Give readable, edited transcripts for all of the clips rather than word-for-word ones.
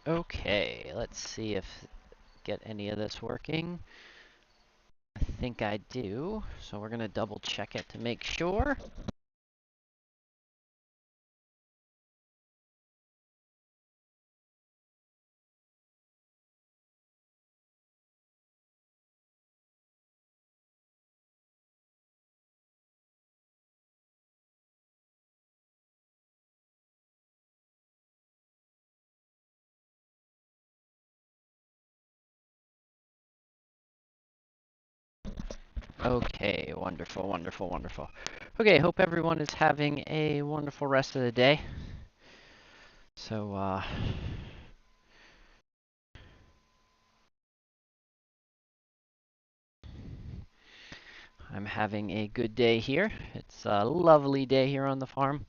Okay, let's see if get any of this working. I think I do, so we're gonna double check it to make sure. Okay, wonderful, wonderful, wonderful. Okay, hope everyone is having a wonderful rest of the day. So, I'm having a good day here. It's a lovely day here on the farm.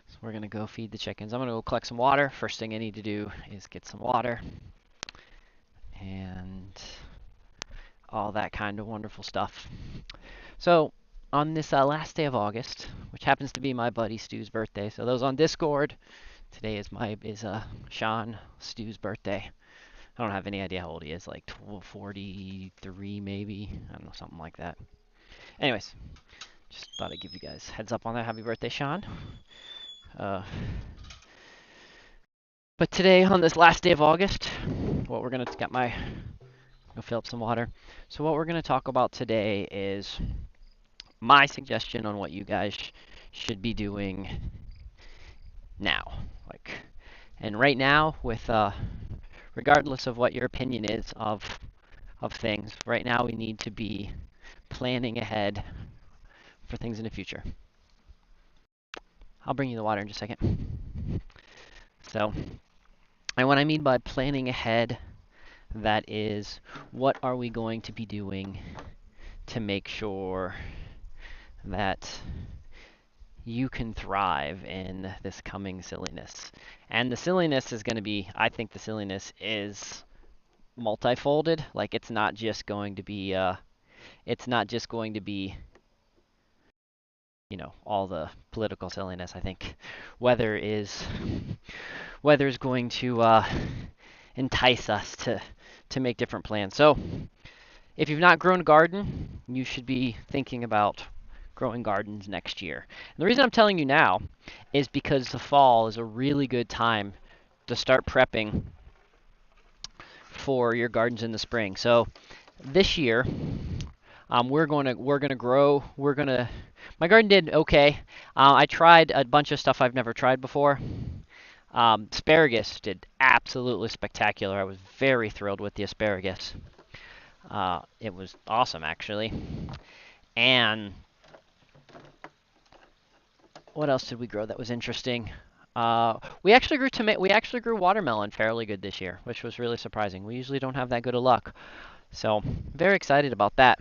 So we're gonna go feed the chickens. I'm gonna go collect some water. First thing I need to do is get some water and all that kind of wonderful stuff. So, on this last day of August, which happens to be my buddy Stu's birthday. So those on Discord, today is Sean Stu's birthday. I don't have any idea how old he is, like 43 maybe. I don't know, something like that. Anyways, just thought I'd give you guys heads up on that. Happy birthday, Sean. Uh, but today, on this last day of August, what we're gonna get my go fill up some water. So what we're gonna talk about today is my suggestion on what you guys should be doing now. And right now, with regardless of what your opinion is of things, right now we need to be planning ahead for things in the future. I'll bring you the water in just a second. So, and what I mean by planning ahead, that is, what are we going to be doing to make sure that you can thrive in this coming silliness. And the silliness is going to be, I think the silliness is multifolded. Like it's not just going to be, all the political silliness. I think weather is going to entice us to make different plans. So if you've not grown a garden, you should be thinking about growing gardens next year. And the reason I'm telling you now is because the fall is a really good time to start prepping for your gardens in the spring. So this year, we're gonna grow. My garden did okay. I tried a bunch of stuff I've never tried before. Asparagus did absolutely spectacular. I was very thrilled with the asparagus. It was awesome, actually. And what else did we grow that was interesting? We actually grew watermelon fairly good this year, which was really surprising. We usually don't have that good of luck. So, very excited about that.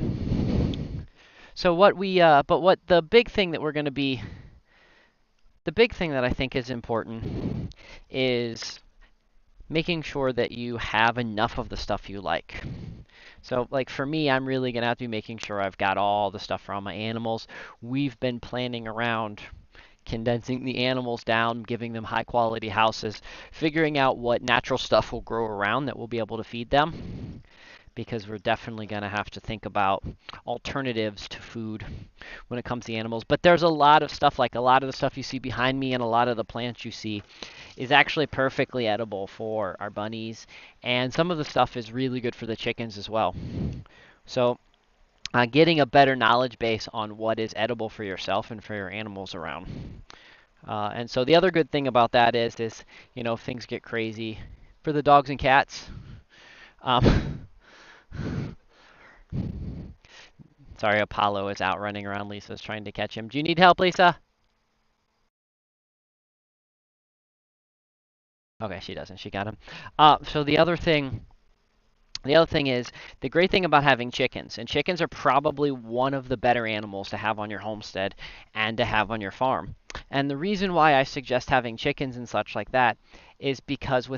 So what the big thing that we're going to be, the big thing that I think is important is making sure that you have enough of the stuff you like. So, like for me, I'm really going to have to be making sure I've got all the stuff for all my animals. We've been planning around condensing the animals down, giving them high quality houses, figuring out what natural stuff will grow around that we'll be able to feed them, because we're definitely going to have to think about alternatives to food when it comes to animals. But there's a lot of stuff, like a lot of the stuff you see behind me and a lot of the plants you see is actually perfectly edible for our bunnies, and some of the stuff is really good for the chickens as well. So getting a better knowledge base on what is edible for yourself and for your animals around. And so the other good thing about that is things get crazy for the dogs and cats. Um, sorry, Apollo is out running around. Lisa's trying to catch him. Do you need help, Lisa? Okay, she doesn't. She got him. So the other thing is, the great thing about having chickens, and chickens are probably one of the better animals to have on your homestead and to have on your farm. And the reason why I suggest having chickens and such like that is because um,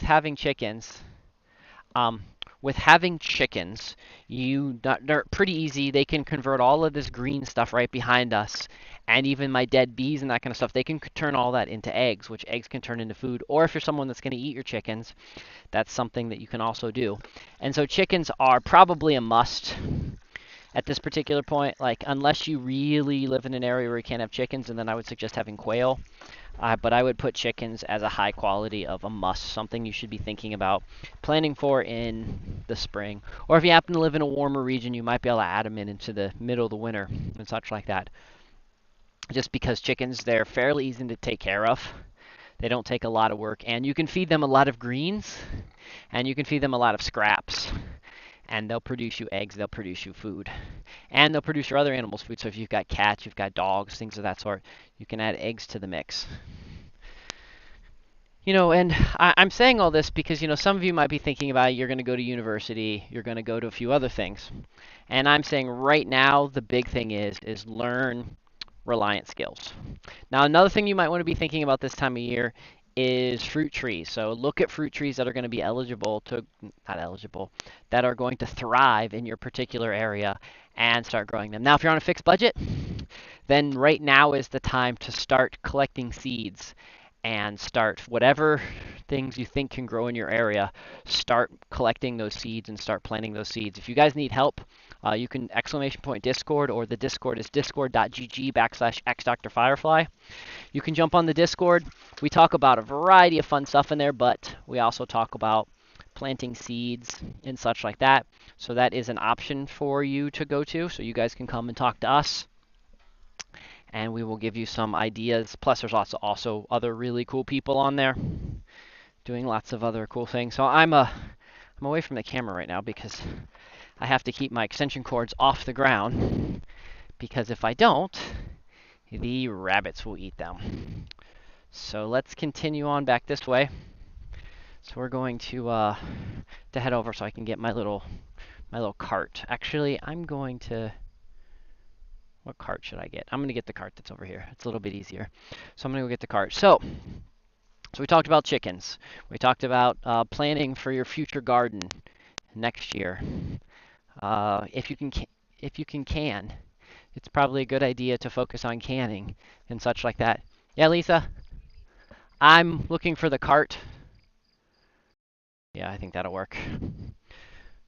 with having chickens, they're pretty easy. They can convert all of this green stuff right behind us, And even my dead bees and that kind of stuff, they can turn all that into eggs, which eggs can turn into food. Or if you're someone that's going to eat your chickens, that's something that you can also do. And so chickens are probably a must at this particular point. Like, unless you really live in an area where you can't have chickens, and then I would suggest having quail. But I would put chickens as a high quality of a must, something you should be thinking about planning for in the spring. Or if you happen to live in a warmer region, you might be able to add them in into the middle of the winter and such like that. Just because chickens, they're fairly easy to take care of. They don't take a lot of work, and you can feed them a lot of greens, and you can feed them a lot of scraps, and they'll produce you eggs, they'll produce you food, and they'll produce your other animals' food. So if you've got cats, you've got dogs, things of that sort, you can add eggs to the mix. And I'm saying all this because, some of you might be thinking about you're going to go to university, you're going to go to a few other things. And I'm saying right now the big thing is learn reliant skills. Now, another thing you might want to be thinking about this time of year is fruit trees. So look at fruit trees that are going to be not eligible, that are going to thrive in your particular area and start growing them. Now, if you're on a fixed budget, then right now is the time to start collecting seeds and start whatever things you think can grow in your area. Start collecting those seeds and start planting those seeds. If you guys need help, you can !Discord, or the Discord is discord.gg/xDrFirefly. You can jump on the Discord. We talk about a variety of fun stuff in there, but we also talk about planting seeds and such like that. So that is an option for you to go to. So you guys can come and talk to us, and we will give you some ideas. Plus, there's also other really cool people on there doing lots of other cool things. So I'm away from the camera right now because I have to keep my extension cords off the ground, because if I don't, the rabbits will eat them. So let's continue on back this way. So we're going to head over so I can get my little cart. Actually, what cart should I get? I'm going to get the cart that's over here. It's a little bit easier. So I'm going to go get the cart. So we talked about chickens. We talked about planning for your future garden next year. If you can, it's probably a good idea to focus on canning and such like that. Yeah, Lisa? I'm looking for the cart. Yeah, I think that'll work.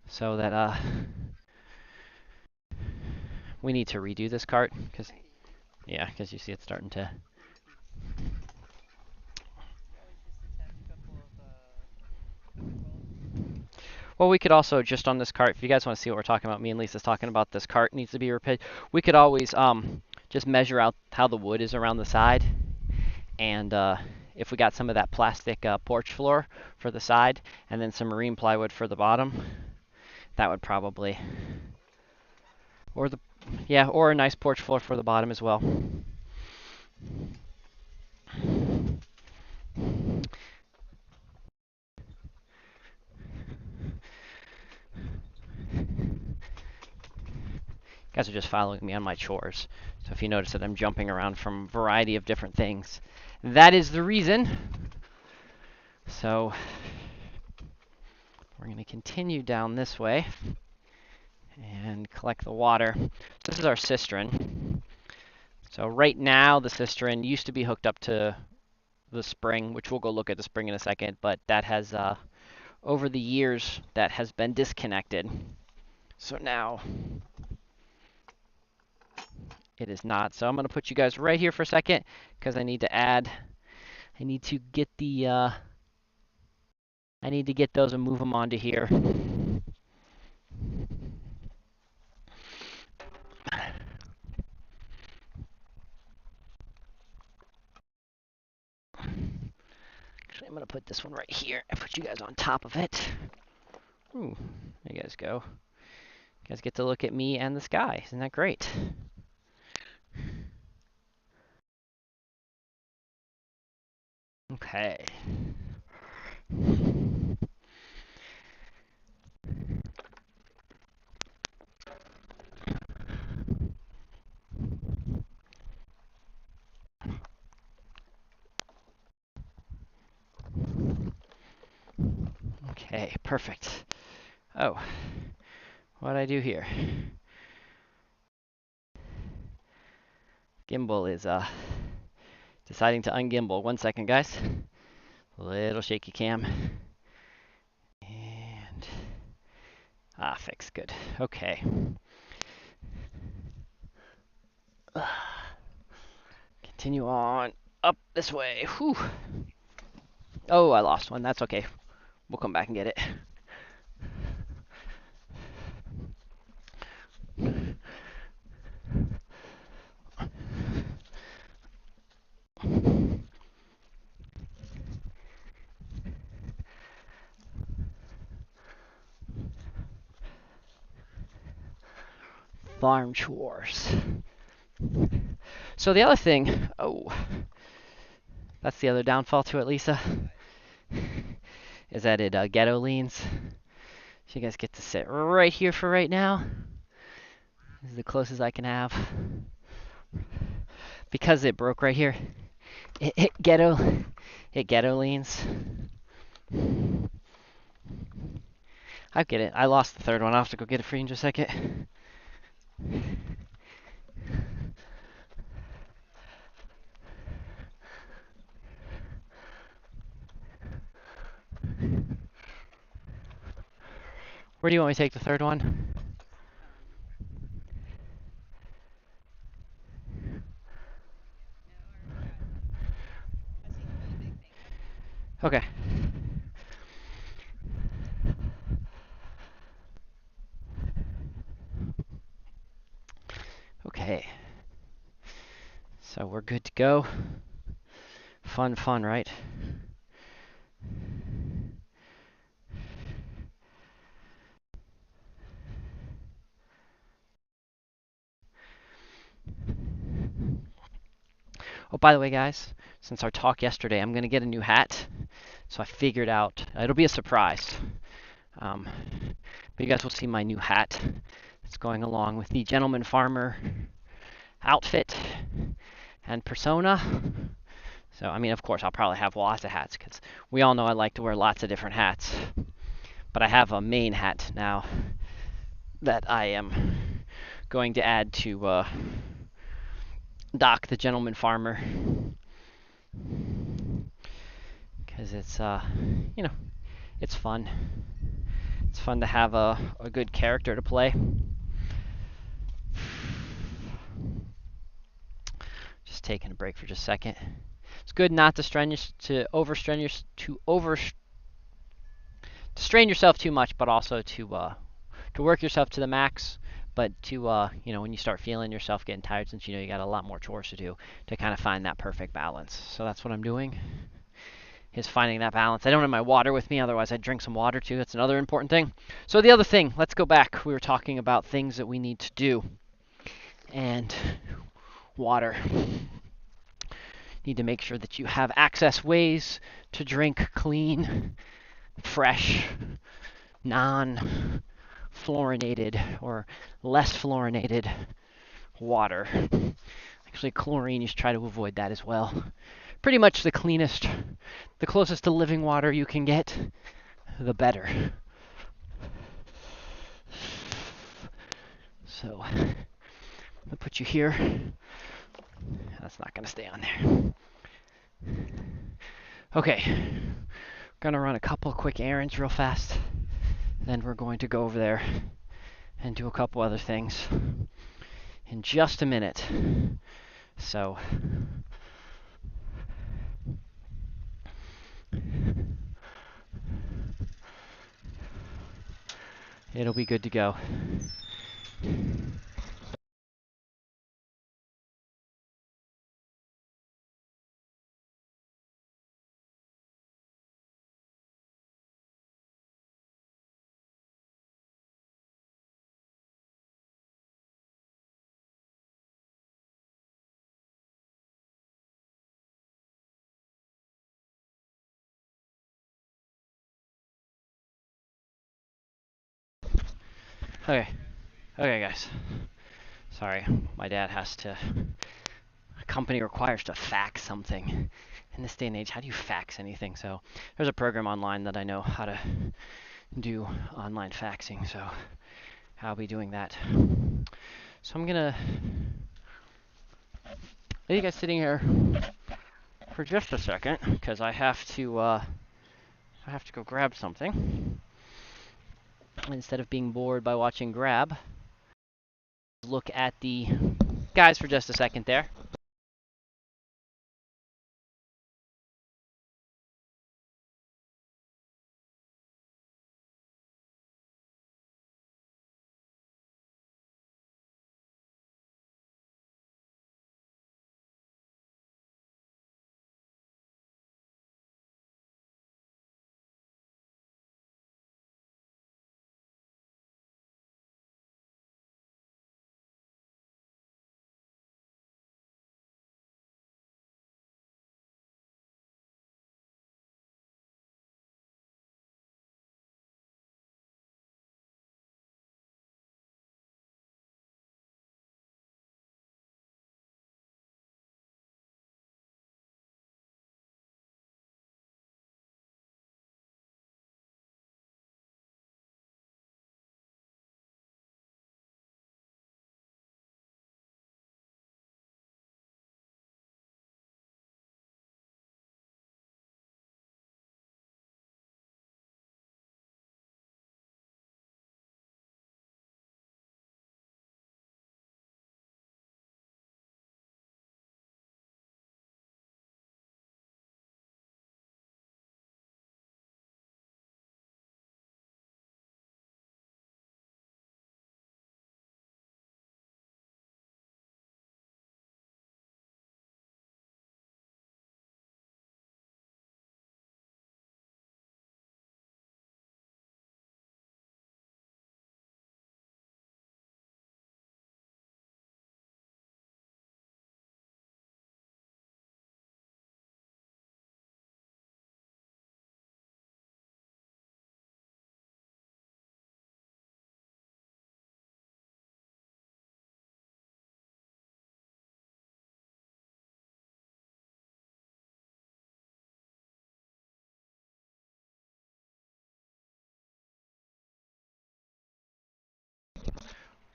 So that we need to redo this cart because you see it's starting to. Well, we could also, just on this cart, if you guys want to see what we're talking about, me and Lisa's talking about, this cart needs to be repaired. We could always just measure out how the wood is around the side, and if we got some of that plastic porch floor for the side, and then some marine plywood for the bottom, that would probably, or a nice porch floor for the bottom as well. You guys are just following me on my chores. So if you notice that I'm jumping around from a variety of different things, that is the reason. So we're going to continue down this way and collect the water. This is our cistern. So right now the cistern used to be hooked up to the spring, which we'll go look at the spring in a second, but that has, over the years, that has been disconnected. So now it is not. So I'm going to put you guys right here for a second because I need to get those and move them onto here. Actually, I'm going to put this one right here and put you guys on top of it. Ooh, there you guys go. You guys get to look at me and the sky. Isn't that great? Okay. Okay, perfect. Oh, what did I do here? Gimbal is deciding to ungimbal. 1 second, guys. Little shaky cam. And fix. Good. Okay. Continue on up this way. Whew. Oh, I lost one. That's okay. We'll come back and get it. Farm chores. So the other thing, that's the other downfall to it, Lisa, is that it ghetto leans. So you guys get to sit right here for right now. This is the closest I can have. Because it broke right here, it ghetto leans. I get it. I lost the third one. I'll have to go get it for you in just a second. Where do you want me to take the third one? Okay. Okay. So we're good to go. Fun, right? Oh, by the way, guys, since our talk yesterday, I'm going to get a new hat. So I figured out, it'll be a surprise. But you guys will see my new hat. It's going along with the gentleman farmer outfit and persona. So, I mean, of course, I'll probably have lots of hats because we all know I like to wear lots of different hats. But I have a main hat now that I am going to add to Doc, the gentleman farmer, because it's it's fun. It's fun to have a good character to play. Just taking a break for just a second. It's good not to strain yourself too much, but also to work yourself to the max. But to when you start feeling yourself getting tired, since you got a lot more chores to do, to kind of find that perfect balance. So that's what I'm doing. Is finding that balance. I don't have my water with me, otherwise I'd drink some water too. That's another important thing. So the other thing, let's go back. We were talking about things that we need to do. And water. Need to make sure that you have access ways to drink clean, fresh, non-fluorinated or less fluorinated water. Actually, chlorine, you should try to avoid that as well. Pretty much the cleanest, the closest to living water you can get, the better. So, I'll put you here. That's not going to stay on there. Okay, gonna run a couple quick errands real fast. Then we're going to go over there and do a couple other things in just a minute. So, it'll be good to go. Okay, guys. Sorry, my dad has to. A company requires to fax something. In this day and age, how do you fax anything? So there's a program online that I know how to do online faxing. So I'll be doing that. So I'm gonna Leave you guys sitting here for just a second because I have to go grab something. Instead of being bored by watching grab, look at the guys for just a second there.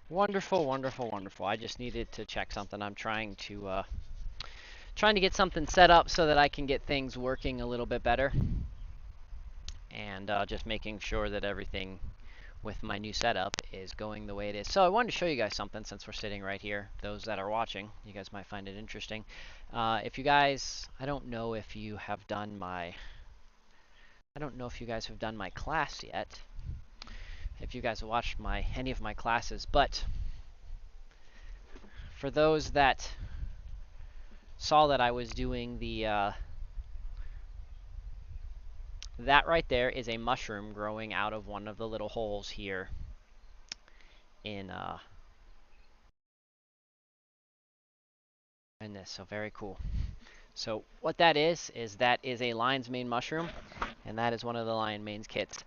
Wonderful, wonderful, wonderful. I just needed to check something. I'm trying to get something set up so that I can get things working a little bit better, and just making sure that everything with my new setup is going the way it is. So I wanted to show you guys something since we're sitting right here. Those that are watching, you guys might find it interesting. If you guys, I don't know if you have done my, I don't know if you guys have done my class yet. If you guys have watched any of my classes, but for those that saw that I was doing that right there is a mushroom growing out of one of the little holes here in this. So very cool. So what that is a lion's mane mushroom, and that is one of the lion manes kits.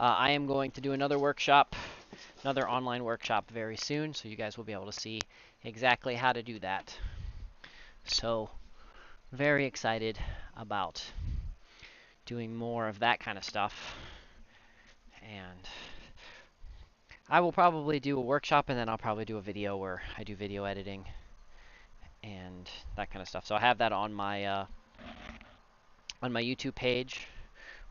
I am going to do another workshop, another online workshop very soon, so you guys will be able to see exactly how to do that. So very excited about doing more of that kind of stuff. And I will probably do a workshop, and then I'll probably do a video where I do video editing and that kind of stuff. So I have that on my YouTube page,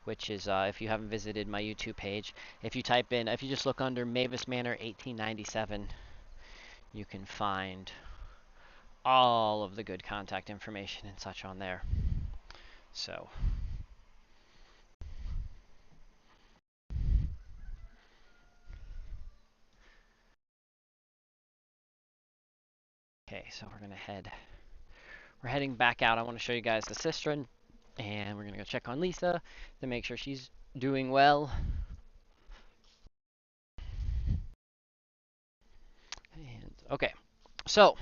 which is if you haven't visited my YouTube page, if you just look under Mavis Manor 1897, you can find all of the good contact information and such on there. So okay, so we're heading back out. I want to show you guys the cistern, and we're gonna go check on Lisa to make sure she's doing well. And okay, so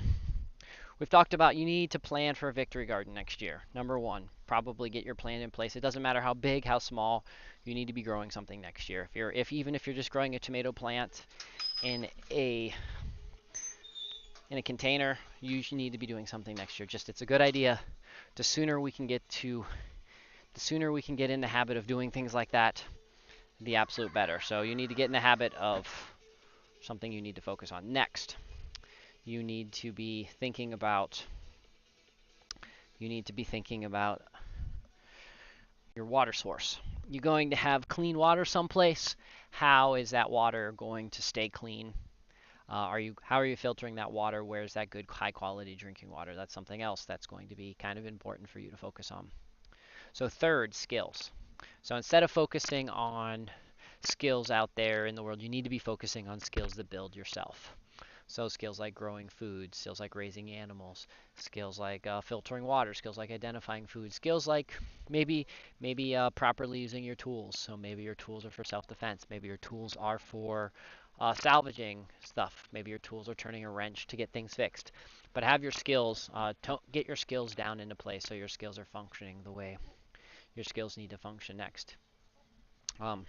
we've talked about you need to plan for a victory garden next year. Number one, probably get your plan in place. It doesn't matter how big, how small, you need to be growing something next year. Even if you're just growing a tomato plant in a container, you need to be doing something next year. Just it's a good idea. The sooner we can get in the habit of doing things like that, the absolute better. So you need to get in the habit of something you need to focus on. Next, you need to be thinking about You need to be thinking about your water source. You're going to have clean water someplace. How is that water going to stay clean? How are you filtering that water? Where's that good high quality drinking water? That's something else that's going to be kind of important for you to focus on. So third, skills. So instead of focusing on skills out there in the world, you need to be focusing on skills that build yourself. So skills like growing food, skills like raising animals, skills like filtering water, skills like identifying food, skills like maybe properly using your tools. So maybe your tools are for self-defense. Maybe your tools are for salvaging stuff. Maybe your tools are turning a wrench to get things fixed. But have your skills, get your skills down into place so your skills are functioning the way your skills need to function next. Um,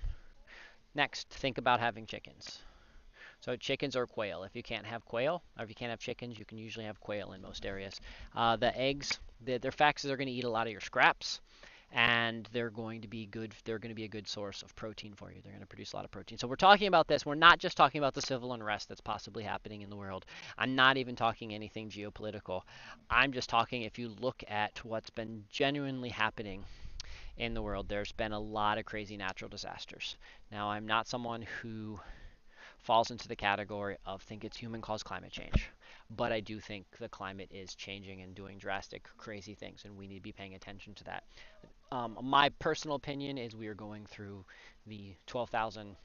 Next, think about having chickens. So chickens or quail. If you can't have quail, or if you can't have chickens, you can usually have quail in most areas. The eggs, their facts is they're going to eat a lot of your scraps, and they're going to be good. They're going to be a good source of protein for you. They're going to produce a lot of protein. So we're talking about this. We're not just talking about the civil unrest that's possibly happening in the world. I'm not even talking anything geopolitical. I'm just talking if you look at what's been genuinely happening in the world, there's been a lot of crazy natural disasters. Now, I'm not someone who falls into the category of think it's human caused climate change. But I do think the climate is changing and doing drastic, crazy things, and we need to be paying attention to that. My personal opinion is we are going through the 12,000,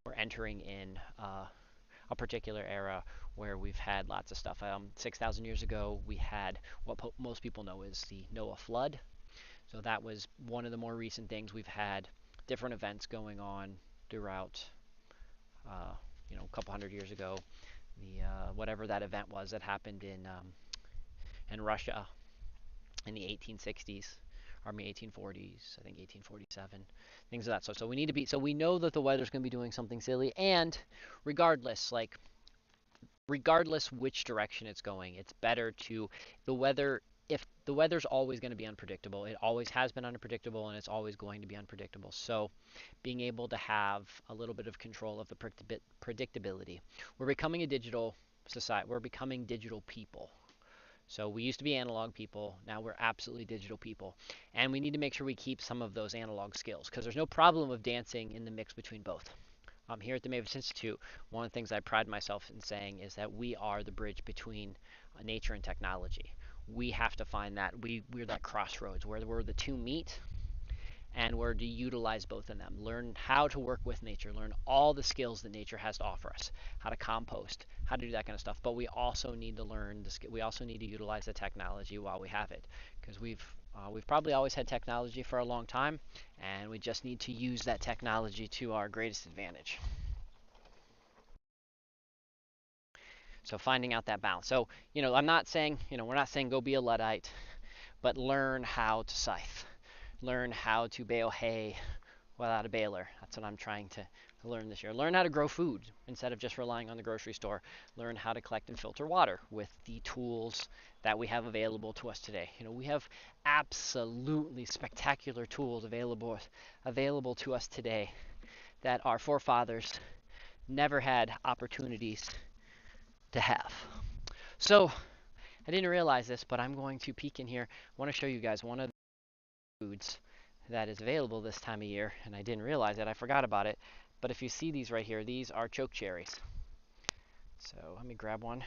we're entering in a particular era where we've had lots of stuff. 6,000 years ago, we had what most people know is the Noah flood. So that was one of the more recent things. We've had different events going on throughout uh, a couple hundred years ago, the whatever that event was that happened in Russia in the 1860s, or 1840s, I think 1847, things of that sort. So we need to be so we know that the weather's going to be doing something silly, and regardless, regardless which direction it's going, it's better to the weather. If the weather's always going to be unpredictable, it always has been unpredictable, and it's always going to be unpredictable. So being able to have a little bit of control of the predictability. We're becoming a digital society. We're becoming digital people. So we used to be analog people. Now we're absolutely digital people. And we need to make sure we keep some of those analog skills because there's no problem of dancing in the mix between both. Here at the Mavis Institute, one of the things I pride myself in saying is that we are the bridge between nature and technology. We have to find that we're that crossroads where the two meet and we're to utilize both of them. Learn how to work with nature, learn all the skills that nature has to offer us, how to compost, how to do that kind of stuff. But we also need to learn we also need to utilize the technology while we have it, because we've probably always had technology for a long time, and we just need to use that technology to our greatest advantage. So finding out that balance. So, I'm not saying, we're not saying go be a Luddite, but learn how to scythe. Learn how to bale hay without a baler. That's what I'm trying to learn this year. Learn how to grow food instead of just relying on the grocery store. Learn how to collect and filter water with the tools that we have available to us today. We have absolutely spectacular tools available to us today that our forefathers never had opportunities to have. So, I didn't realize this, but I'm going to peek in here. I want to show you guys one of the foods that is available this time of year, and I didn't realize it. I forgot about it. But if you see these right here, these are choke cherries. So let me grab one.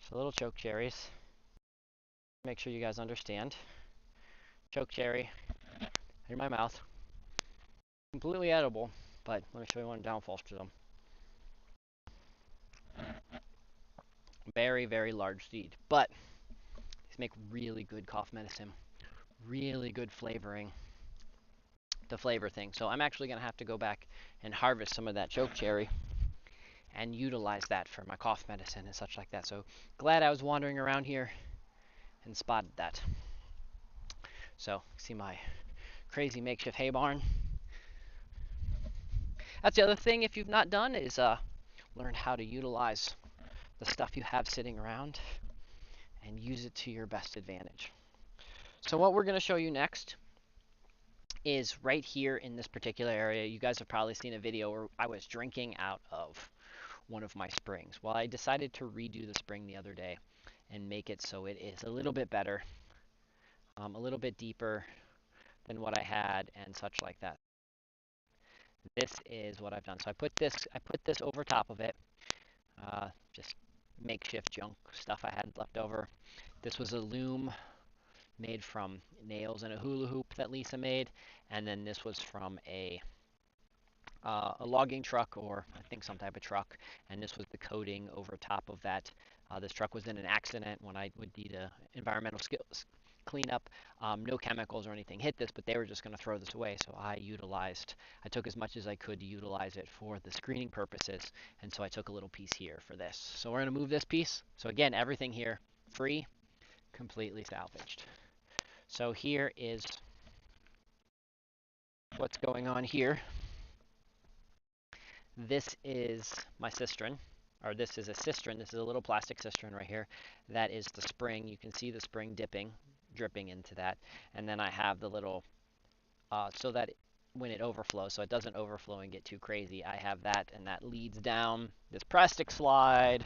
So little choke cherries. Make sure you guys understand. Choke cherry in my mouth. Completely edible, but let me show you one downfall to them. Very, very large seed, but these make really good cough medicine. Really good flavoring to flavor things. So I'm actually going to have to go back and harvest some of that choke cherry and utilize that for my cough medicine and such like that. So glad I was wandering around here and spotted that. So see my crazy makeshift hay barn. That's the other thing if you've not done is learn how to utilize the stuff you have sitting around and use it to your best advantage. So what we're going to show you next is right here in this particular area. You guys have probably seen a video where I was drinking out of one of my springs. Well, I decided to redo the spring the other day and make it so it is a little bit better. a little bit deeper than what I had and such like that. This is what I've done. So I put this over top of it, just makeshift junk stuff I had left over. This was a loom made from nails and a hula hoop that Lisa made, and then this was from a logging truck, or I think some type of truck, and this was the coating over top of that. This truck was in an accident when I would need a environmental skills cleanup. No chemicals or anything hit this, but they were just going to throw this away, so I took as much as I could to utilize it for the screening purposes, and so I took a little piece here for this. So we're going to move this piece. So again, everything here free, completely salvaged. So here is what's going on here. This is my cistern, or this is a cistern. This is a little plastic cistern right here. That is the spring. You can see the spring dripping into that. And then I have the little, so that when it overflows, so it doesn't overflow and get too crazy, I have that, and that leads down this plastic slide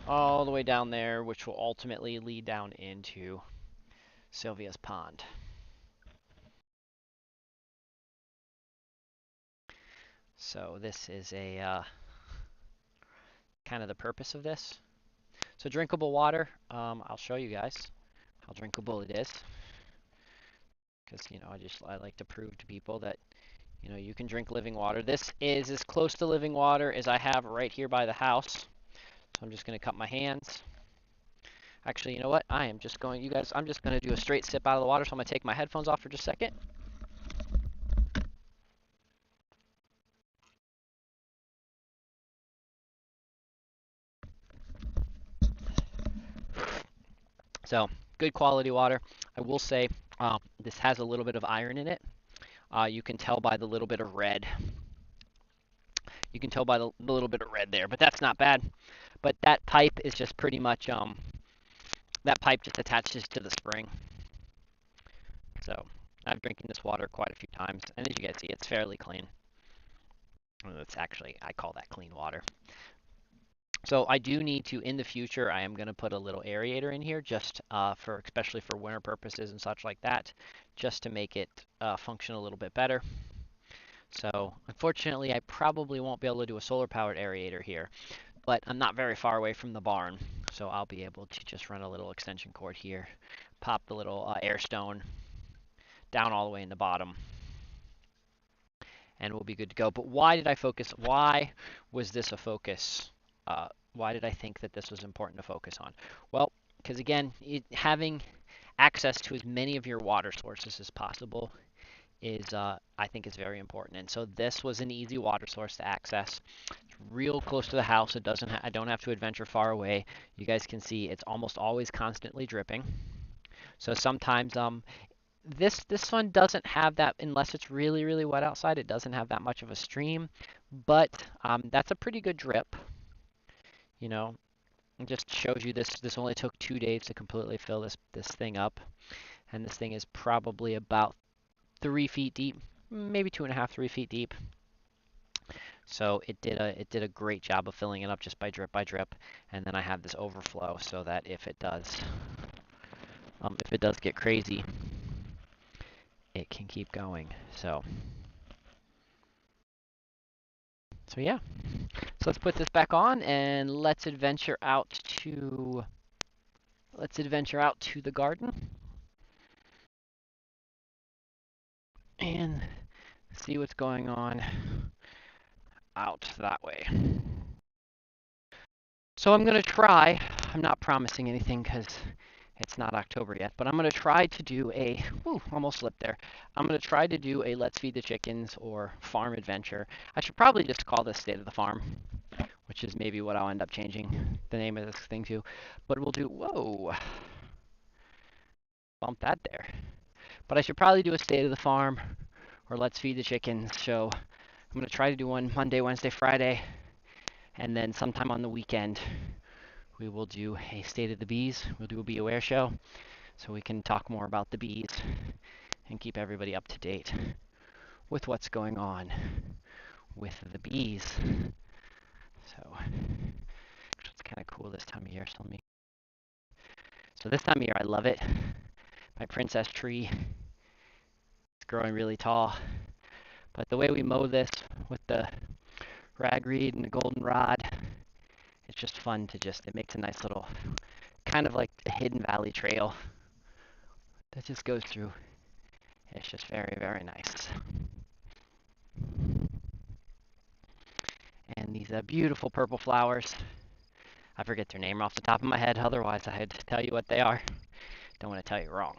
all the way down there, which will ultimately lead down into Sylvia's pond. So this is a kind of the purpose of this. So drinkable water, I'll show you guys how drinkable it is. Because, I like to prove to people that, you can drink living water. This is as close to living water as I have right here by the house. So I'm just going to cup my hands. Actually, you know what? I'm just going to do a straight sip out of the water. So I'm going to take my headphones off for just a second. So, good quality water. I will say this has a little bit of iron in it. You can tell by the little bit of red. You can tell by the little bit of red there, but that's not bad. But that pipe is just pretty much, that pipe just attaches to the spring. So, I've drinking this water quite a few times, and as you guys see, it's fairly clean. It's actually, I call that clean water. So I do need to, in the future, I am going to put a little aerator in here, just especially for winter purposes and such like that, just to make it function a little bit better. So unfortunately, I probably won't be able to do a solar-powered aerator here, but I'm not very far away from the barn, so I'll be able to just run a little extension cord here, pop the little air stone down all the way in the bottom, and we'll be good to go. But why did I focus? Why was this a focus? Why did I think that this was important to focus on? Well, because again, having access to as many of your water sources as possible is, I think, is very important. And so this was an easy water source to access. It's real close to the house. I don't have to adventure far away. You guys can see it's almost always constantly dripping. So sometimes this one doesn't have that, unless it's really, really wet outside. It doesn't have that much of a stream, but that's a pretty good drip. It just shows you this only took 2 days to completely fill this thing up, and this thing is probably about 3 feet deep, maybe 2.5, 3 feet deep. So it did a great job of filling it up just by drip, and then I have this overflow so that if it does get crazy, it can keep going. So yeah. So let's put this back on and let's adventure out to the garden and see what's going on out that way. So I'm going to try, I'm not promising anything because it's not October yet, but I'm going to try to do almost slipped there. I'm going to try to do a Let's Feed the Chickens or farm adventure. I should probably just call this State of the Farm, which is maybe what I'll end up changing the name of this thing to. But we'll do, whoa, bump that there. But I should probably do a State of the Farm or Let's Feed the Chickens show. I'm going to try to do one Monday, Wednesday, Friday, and then sometime on the weekend we will do a State of the Bees. We'll do a Be Aware show so we can talk more about the bees and keep everybody up to date with what's going on with the bees. So it's kind of cool this time of year. So this time of year I love it. my princess tree. It's growing really tall. But the way we mow this with the ragweed and the goldenrod, it's just fun to it makes a nice little, kind of like a hidden valley trail that just goes through. It's just very, very nice. And these beautiful purple flowers. I forget their name off the top of my head, otherwise I had to tell you what they are. Don't want to tell you wrong.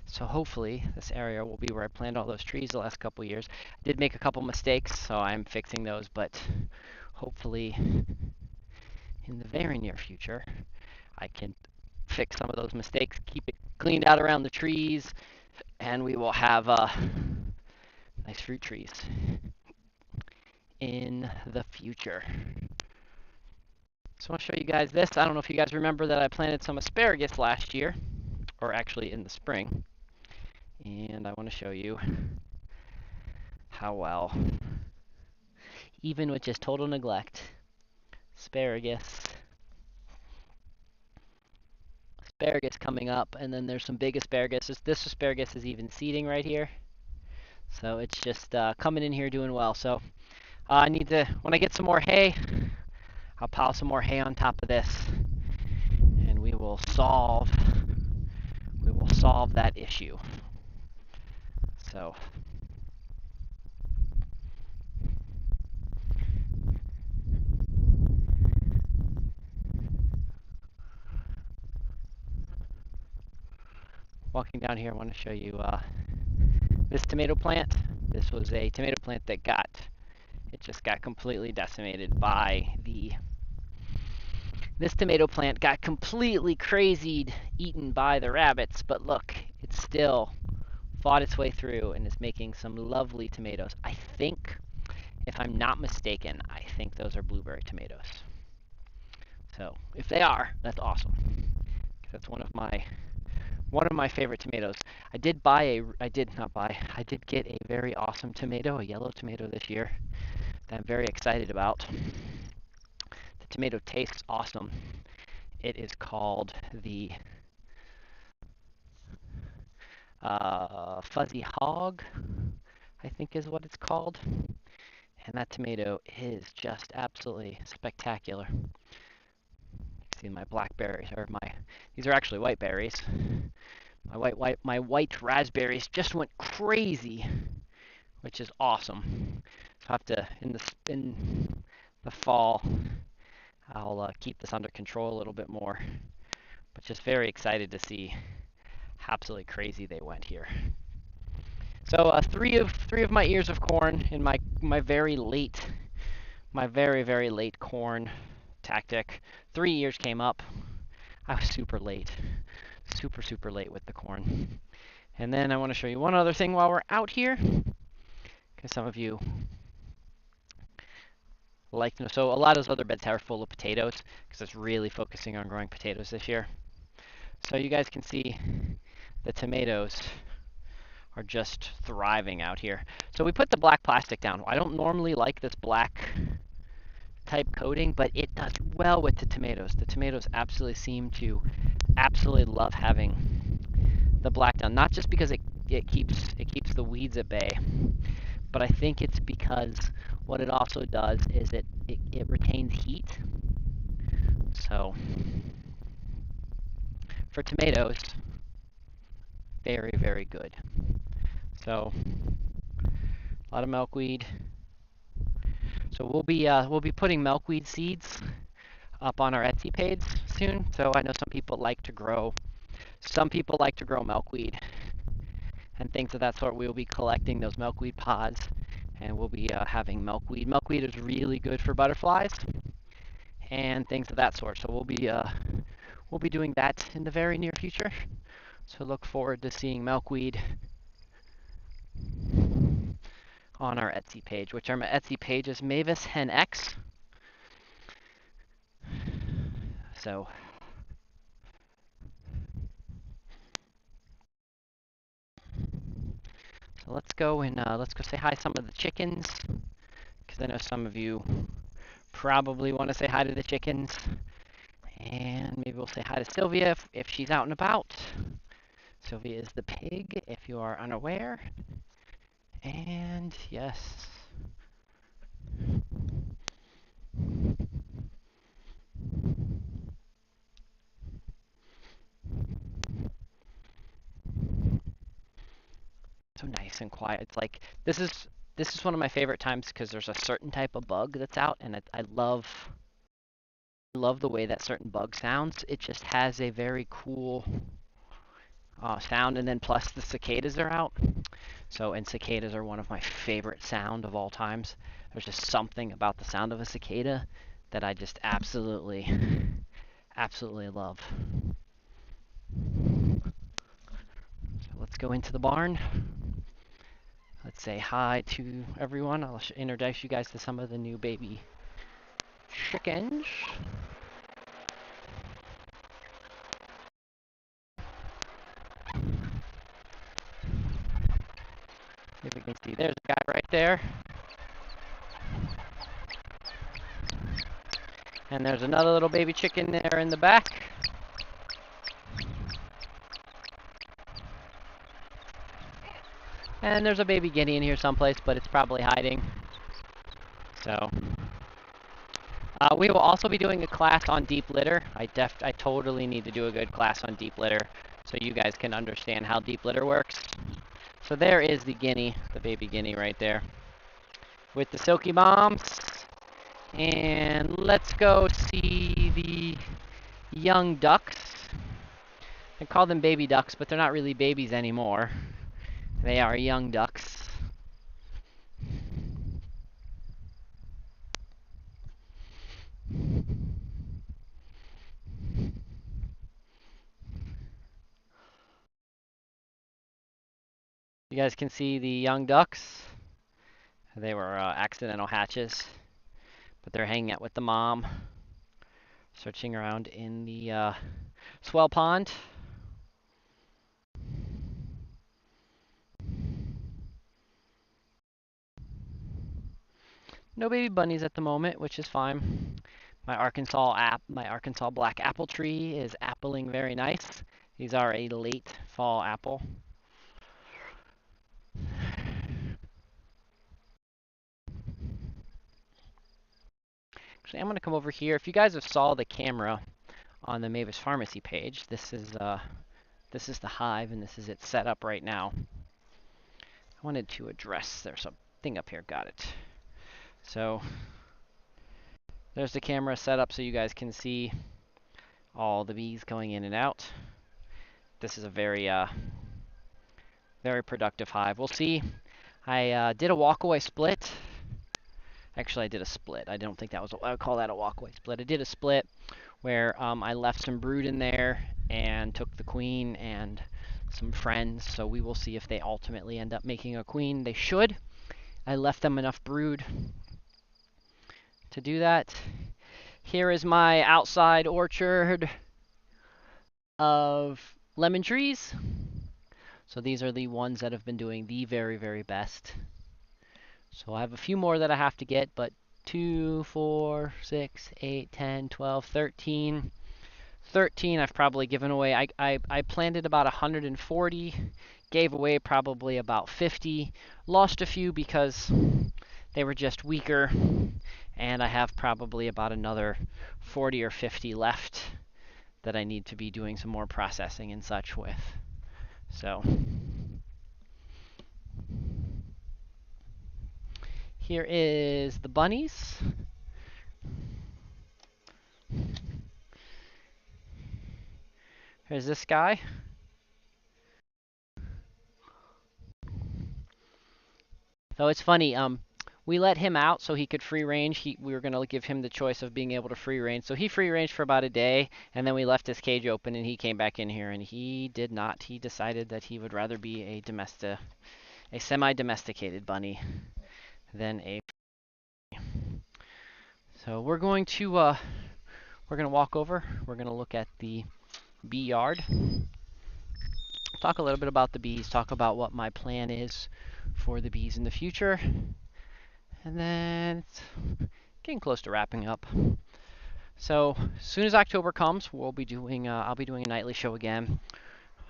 So hopefully this area will be where I planted all those trees the last couple years. I did make a couple mistakes, so I'm fixing those, but hopefully in the very near future I can fix some of those mistakes, keep it cleaned out around the trees, and we will have nice fruit trees in the future. So I'll show you guys this. I don't know if you guys remember that I planted some asparagus last year, or actually in the spring. And I want to show you how well, even with just total neglect, asparagus coming up, and then there's some big asparagus. This asparagus is even seeding right here. So it's just coming in here doing well. So I need to, when I get some more hay, I'll pile some more hay on top of this, and we will solve that issue. So walking down here, I want to show you this tomato plant. This was a tomato plant that just got completely decimated by this tomato plant got completely crazied, eaten by the rabbits, but look, it still fought its way through and is making some lovely tomatoes. I think, if I'm not mistaken, I think those are blueberry tomatoes. So if they are, that's awesome. That's one of my favorite tomatoes. I did get a very awesome tomato, a yellow tomato this year that I'm very excited about. The tomato tastes awesome. It is called the Fuzzy Hog, I think is what it's called. And that tomato is just absolutely spectacular. See my blackberries, these are actually white berries. My white raspberries just went crazy, which is awesome. So I have to, in the fall, I'll keep this under control a little bit more. But just very excited to see how absolutely crazy they went here. So three of my ears of corn in my very very late corn tactic. 3 years came up. I was super late late with the corn. And then I want to show you one other thing while we're out here, because some of you like to know. So a lot of those other beds are full of potatoes, because it's really focusing on growing potatoes this year. So you guys can see the tomatoes are just thriving out here. So we put the black plastic down. I don't normally like this black type coating, but it does well with the tomatoes. The tomatoes absolutely seem to love having the black down. Not just because it keeps the weeds at bay, but I think it's because what it also does is it retains heat. So for tomatoes, very, very good. So a lot of milkweed. So we'll be putting milkweed seeds up on our Etsy page soon. So I know some people like to grow milkweed and things of that sort. We will be collecting those milkweed pods, and we'll be having milkweed. Milkweed is really good for butterflies and things of that sort. So we'll be doing that in the very near future. So look forward to seeing milkweed on our Etsy page, which our Etsy page is Mavis Hen X. So let's go say hi to some of the chickens, because I know some of you probably want to say hi to the chickens. And maybe we'll say hi to Sylvia if she's out and about. Sylvia is the pig, if you are unaware. And yes. So nice and quiet. It's like this is one of my favorite times because there's a certain type of bug that's out, and I love the way that certain bug sounds. It just has a very cool sound, and then plus the cicadas are out. So, and cicadas are one of my favorite sound of all times. There's just something about the sound of a cicada that I just absolutely love. So let's go into the barn. Let's say hi to everyone. I'll introduce you guys to some of the new baby chickens. If we can see, there's a guy right there. And there's another little baby chicken there in the back. And there's a baby guinea in here someplace, but it's probably hiding. So, we will also be doing a class on deep litter. I totally need to do a good class on deep litter so you guys can understand how deep litter works. So there is the guinea, the baby guinea right there with the silky moms. And let's go see the young ducks. I call them baby ducks, but they're not really babies anymore. They are young ducks. You guys can see the young ducks. They were accidental hatches, but they're hanging out with the mom, searching around in the swell pond. No baby bunnies at the moment, which is fine. My Arkansas black apple tree is appling very nice. These are a late fall apple. Actually, I'm going to come over here. If you guys have saw the camera on the Mavis Pharmacy page, this is the hive, and this is it set up right now. I wanted to address, there's a thing up here, got it. So, there's the camera set up so you guys can see all the bees going in and out. This is a very productive hive. We'll see. I did a walkaway split. Actually, I did a split. I don't think that was, I would call that a walkaway split. I did a split where I left some brood in there and took the queen and some friends. So we will see if they ultimately end up making a queen. They should. I left them enough brood to do that. Here is my outside orchard of lemon trees. So these are the ones that have been doing the very, very best. So I have a few more that I have to get, but 2, 4, 6, 8, 10, 12, 13. 13 I've probably given away. I planted about 140, gave away probably about 50, lost a few because they were just weaker, and I have probably about another 40 or 50 left that I need to be doing some more processing and such with. So here is the bunnies. Here's this guy. So it's funny, we let him out so he could free range. We were going to give him the choice of being able to free range. So he free ranged for about a day, and then we left his cage open, and he came back in here, and he did not. He decided that he would rather be a semi-domesticated bunny than a... So we're going to walk over. We're going to look at the bee yard. Talk a little bit about the bees, talk about what my plan is for the bees in the future. And then it's getting close to wrapping up. So as soon as October comes, we'll be doing I'll be doing a nightly show again.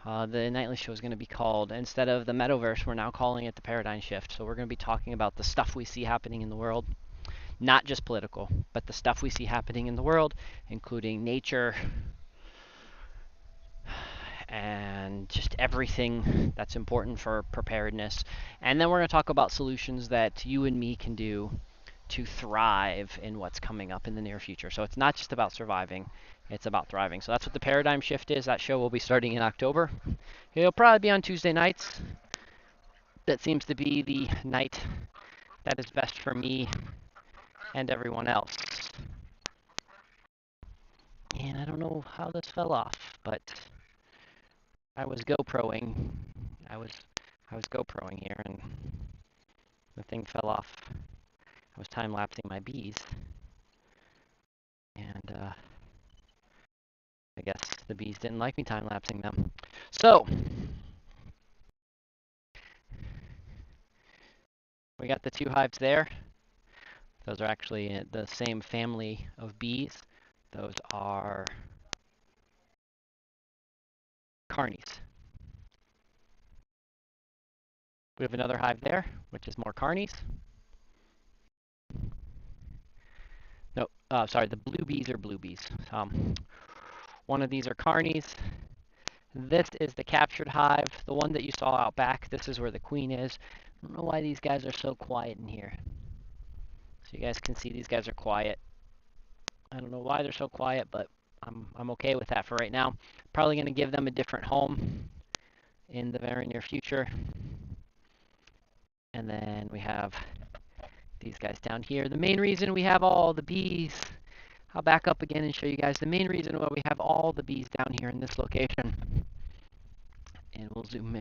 The nightly show is going to be called, instead of the Metaverse, we're now calling it the Paradigm Shift. So we're going to be talking about the stuff we see happening in the world, not just political, but the stuff we see happening in the world, including nature and just everything that's important for preparedness. And then we're going to talk about solutions that you and me can do to thrive in what's coming up in the near future. So it's not just about surviving, it's about thriving. So that's what the Paradigm Shift is. That show will be starting in October. It'll probably be on Tuesday nights. That seems to be the night that is best for me and everyone else. And I don't know how this fell off, but I was GoProing. I was GoProing here, and the thing fell off. I was time-lapsing my bees, and I guess the bees didn't like me time-lapsing them. So we got the two hives there. Those are actually the same family of bees. Those are carnies. We have another hive there, which is more carnies. No, sorry, the blue bees are blue bees. One of these are carnies. This is the captured hive, the one that you saw out back. This is where the queen is. I don't know why these guys are so quiet in here. So you guys can see these guys are quiet. I don't know why they're so quiet, but I'm okay with that for right now. Probably going to give them a different home in the very near future. And then we have these guys down here. The main reason we have all the bees, I'll back up again and show you guys the main reason why we have all the bees down here in this location. And we'll zoom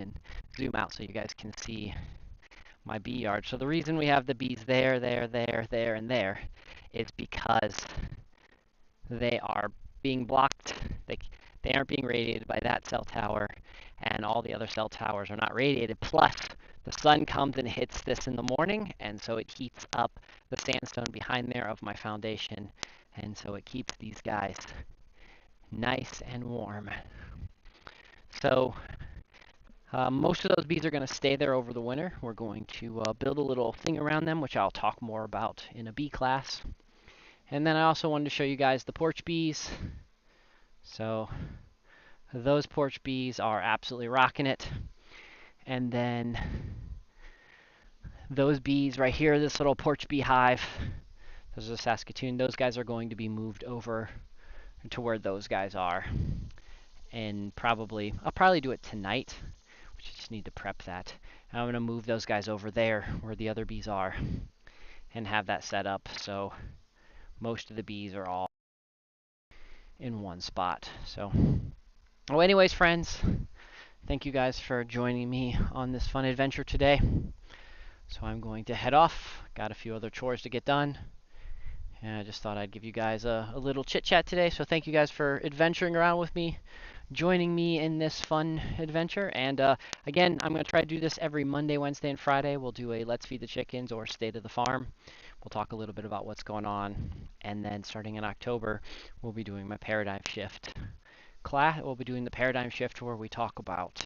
out so you guys can see my bee yard. So the reason we have the bees there, and there is because they are being blocked. They aren't being radiated by that cell tower, and all the other cell towers are not radiated. Plus, the sun comes and hits this in the morning, and so it heats up the sandstone behind there of my foundation, and so it keeps these guys nice and warm. So most of those bees are going to stay there over the winter. We're going to build a little thing around them, which I'll talk more about in a bee class. And then I also wanted to show you guys the porch bees. So those porch bees are absolutely rocking it. And then those bees right here, this little porch bee hive, those are the Saskatoon. Those guys are going to be moved over to where those guys are. And I'll probably do it tonight, which I just need to prep that. And I'm going to move those guys over there where the other bees are and have that set up so most of the bees are all in one spot. So, well, anyways, friends, thank you guys for joining me on this fun adventure today. So I'm going to head off. Got a few other chores to get done. And I just thought I'd give you guys a little chit chat today. So thank you guys for adventuring around with me, joining me in this fun adventure. And again, I'm going to try to do this every Monday, Wednesday, and Friday. We'll do a Let's Feed the Chickens or State of the Farm. We'll talk a little bit about what's going on. And then starting in October, we'll be doing my Paradigm Shift class. We'll be doing the Paradigm Shift where we talk about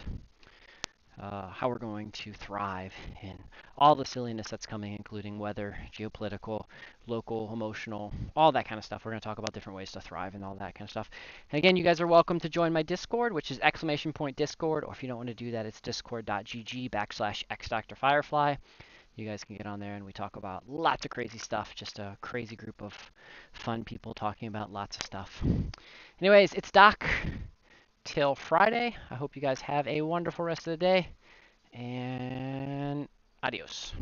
how we're going to thrive in all the silliness that's coming, including weather, geopolitical, local, emotional, all that kind of stuff. We're going to talk about different ways to thrive and all that kind of stuff. And again, you guys are welcome to join my Discord, which is !Discord, or if you don't want to do that, it's discord.gg/xDrFirefly. You guys can get on there and we talk about lots of crazy stuff. Just a crazy group of fun people talking about lots of stuff. Anyways, it's Doc. Till Friday. I hope you guys have a wonderful rest of the day, and adios.